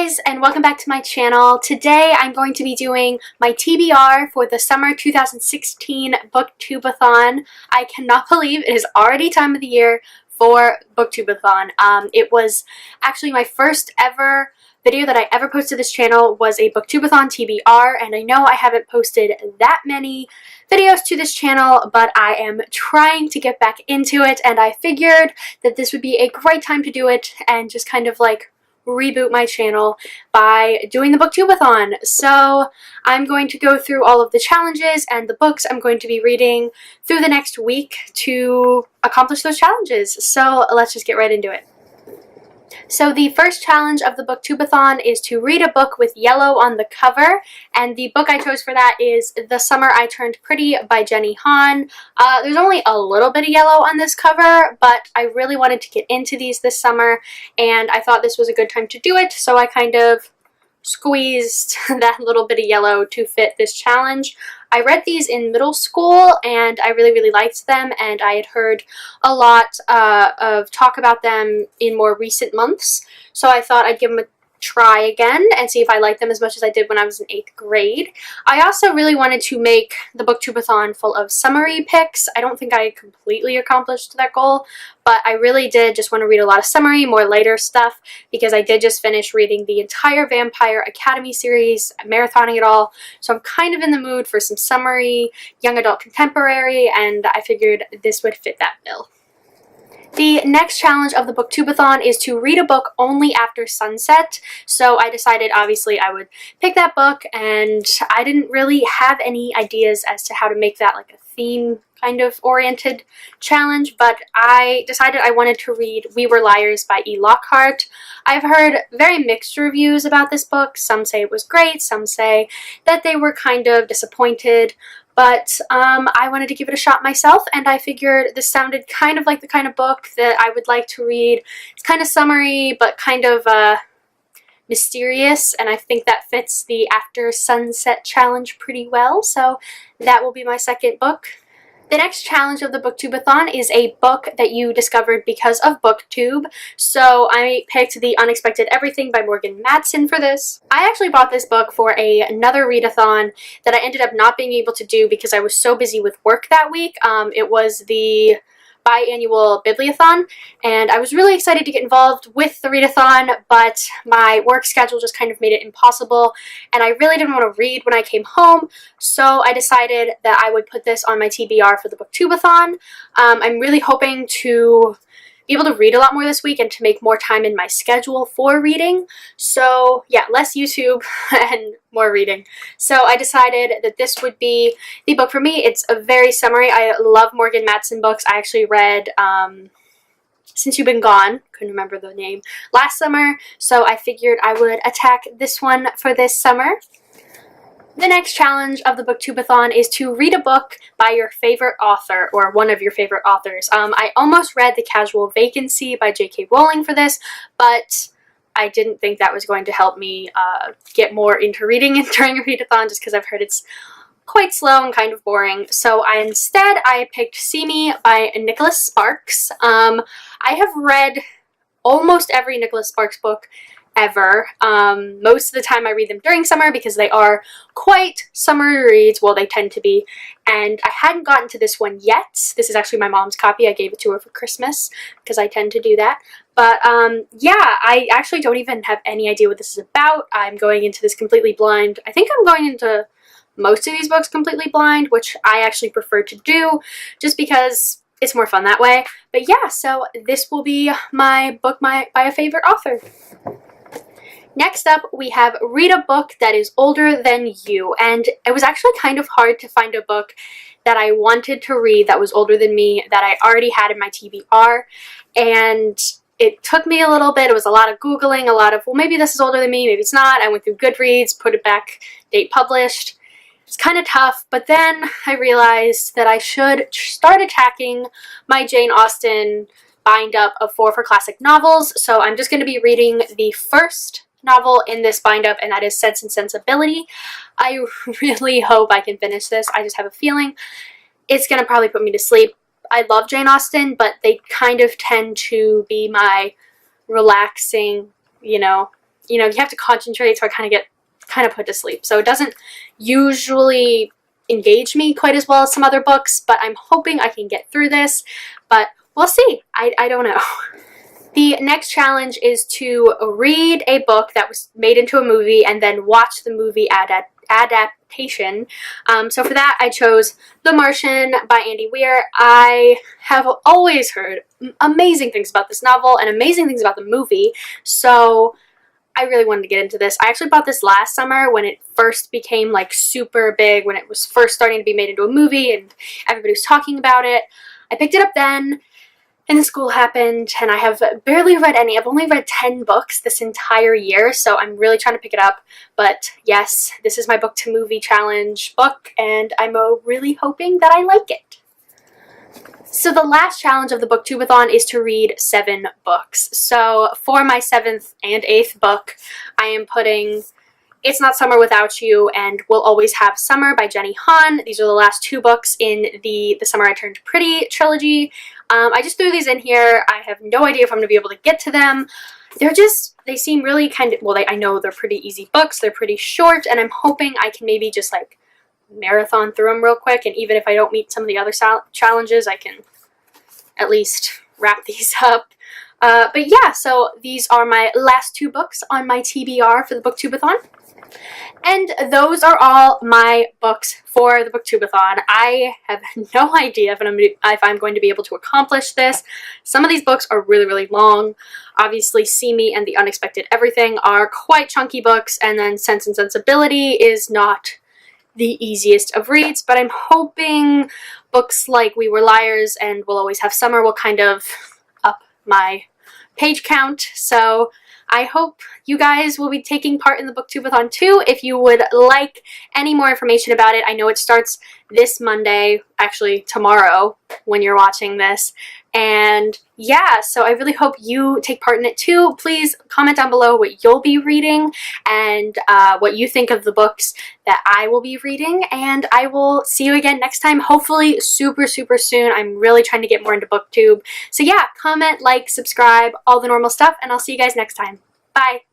guys, and welcome back to my channel. Today I'm going to be doing my TBR for the summer 2016 BookTube-A-Thon. I cannot believe it is already time of the year for BookTube-A-Thon. It was actually my first ever video that I ever posted to this channel was a BookTube-A-Thon TBR, and I know I haven't posted that many videos to this channel, but I am trying to get back into it, and I figured that this would be a great time to do it and just kind of like reboot my channel by doing the BookTube-A-Thon. So I'm going to go through all of the challenges and the books I'm going to be reading through the next week to accomplish those challenges. So let's just get right into it. So the first challenge of the BookTube-A-Thon is to read a book with yellow on the cover, and the book I chose for that is The Summer I Turned Pretty by Jenny Han. There's only a little bit of yellow on this cover, but I really wanted to get into these this summer, and I thought this was a good time to do it, so I kind of squeezed that little bit of yellow to fit this challenge. I read these in middle school and I really liked them, and I had heard a lot of talk about them in more recent months, so I thought I'd give them a try again and see if I liked them as much as I did when I was in 8th grade. I also really wanted to make the BookTube-A-Thon full of summary picks. I don't think I completely accomplished that goal, but I really did just want to read a lot of summary, more lighter stuff, because I did just finish reading the entire Vampire Academy series, marathoning it all, so I'm kind of in the mood for some summary, young adult contemporary, and I figured this would fit that bill. The next challenge of the BookTube-A-Thon is to read a book only after sunset, so I decided obviously I would pick that book, and I didn't really have any ideas as to how to make that like a theme kind of oriented challenge, but I decided I wanted to read We Were Liars by E. Lockhart. I've heard very mixed reviews about this book. Some say it was great, some say that they were kind of disappointed, but I wanted to give it a shot myself, and I figured this sounded kind of like the kind of book that I would like to read. It's kind of summary, but kind of mysterious, and I think that fits the After Sunset challenge pretty well, so that will be my second book. The next challenge of the BookTube-A-Thon is a book that you discovered because of BookTube. So I picked The Unexpected Everything by Morgan Matson for this. I actually bought this book for another readathon that I ended up not being able to do because I was so busy with work that week. It was the biannual Bibliothon, and I was really excited to get involved with the readathon, but my work schedule just kind of made it impossible, and I really didn't want to read when I came home, so I decided that I would put this on my TBR for the BookTube-A-Thon. I'm really hoping to be able to read a lot more this week and to make more time in my schedule for reading. So yeah, less YouTube and more reading. So I decided that this would be the book for me. It's a very summary. I love Morgan Matson books. I actually read Since You've Been Gone, couldn't remember the name, last summer, so I figured I would attack this one for this summer. The next challenge of the BookTube-A-Thon is to read a book by your favorite author, or one of your favorite authors. I almost read The Casual Vacancy by J.K. Rowling for this, but I didn't think that was going to help me get more into reading during a readathon, just because I've heard it's quite slow and kind of boring. So instead I picked See Me by Nicholas Sparks. I have read almost every Nicholas Sparks book ever. Most of the time I read them during summer because they are quite summer reads, well, they tend to be, and I hadn't gotten to this one yet. This is actually my mom's copy. I gave it to her for Christmas because I tend to do that. But yeah, I actually don't even have any idea what this is about. I'm going into this completely blind. I think I'm going into most of these books completely blind, which I actually prefer to do just because it's more fun that way. But yeah, so this will be my book by a favorite author. Next up, we have Read a Book That Is Older Than You, and it was actually kind of hard to find a book that I wanted to read that was older than me that I already had in my TBR, and it took me a little bit. It was a lot of Googling, a lot of, well, maybe this is older than me, maybe it's not. I went through Goodreads, put it back, date published. It's kind of tough, but then I realized that I should start attacking my Jane Austen bind up of 4 for Classic novels, so I'm just going to be reading the first novel in this bind up, and that is Sense and Sensibility. I really hope I can finish this. I just have a feeling it's gonna probably put me to sleep. I love Jane Austen, but they kind of tend to be my relaxing, you know, you know, you have to concentrate, so I kind of put to sleep. So it doesn't usually engage me quite as well as some other books, but I'm hoping I can get through this, but we'll see. I don't know. The next challenge is to read a book that was made into a movie and then watch the movie adaptation. So for that, I chose The Martian by Andy Weir. I have always heard amazing things about this novel and amazing things about the movie, so I really wanted to get into this. I actually bought this last summer when it first became like super big, when it was first starting to be made into a movie and everybody was talking about it. I picked it up then, and then school happened, and I have barely read any. I've only read 10 books this entire year, so I'm really trying to pick it up. But yes, this is my book to movie challenge book, and I'm really hoping that I like it. So the last challenge of the BookTube-A-Thon is to read 7 books. So for my 7th and 8th book, I am putting It's Not Summer Without You and We'll Always Have Summer by Jenny Han. These are the last 2 books in the Summer I Turned Pretty trilogy. I just threw these in here. I have no idea if I'm going to be able to get to them. They seem really kind of, well, I know they're pretty easy books. They're pretty short, and I'm hoping I can maybe just like marathon through them real quick, and even if I don't meet some of the other challenges, I can at least wrap these up. But yeah, so these are my last 2 books on my TBR for the BookTube-A-Thon. And those are all my books for the BookTube-A-Thon. I have no idea if I'm going to be able to accomplish this. Some of these books are really, really long. Obviously, See Me and The Unexpected Everything are quite chunky books, and then Sense and Sensibility is not the easiest of reads, but I'm hoping books like We Were Liars and We'll Always Have Summer will kind of up my page count. So I hope you guys will be taking part in the BookTube-A-Thon too. If you would like any more information about it, I know it starts this Monday, actually tomorrow when you're watching this. And yeah, so I really hope you take part in it too. Please comment down below what you'll be reading and what you think of the books that I will be reading. And I will see you again next time, hopefully super, super soon. I'm really trying to get more into BookTube. So yeah, comment, like, subscribe, all the normal stuff, and I'll see you guys next time. Bye!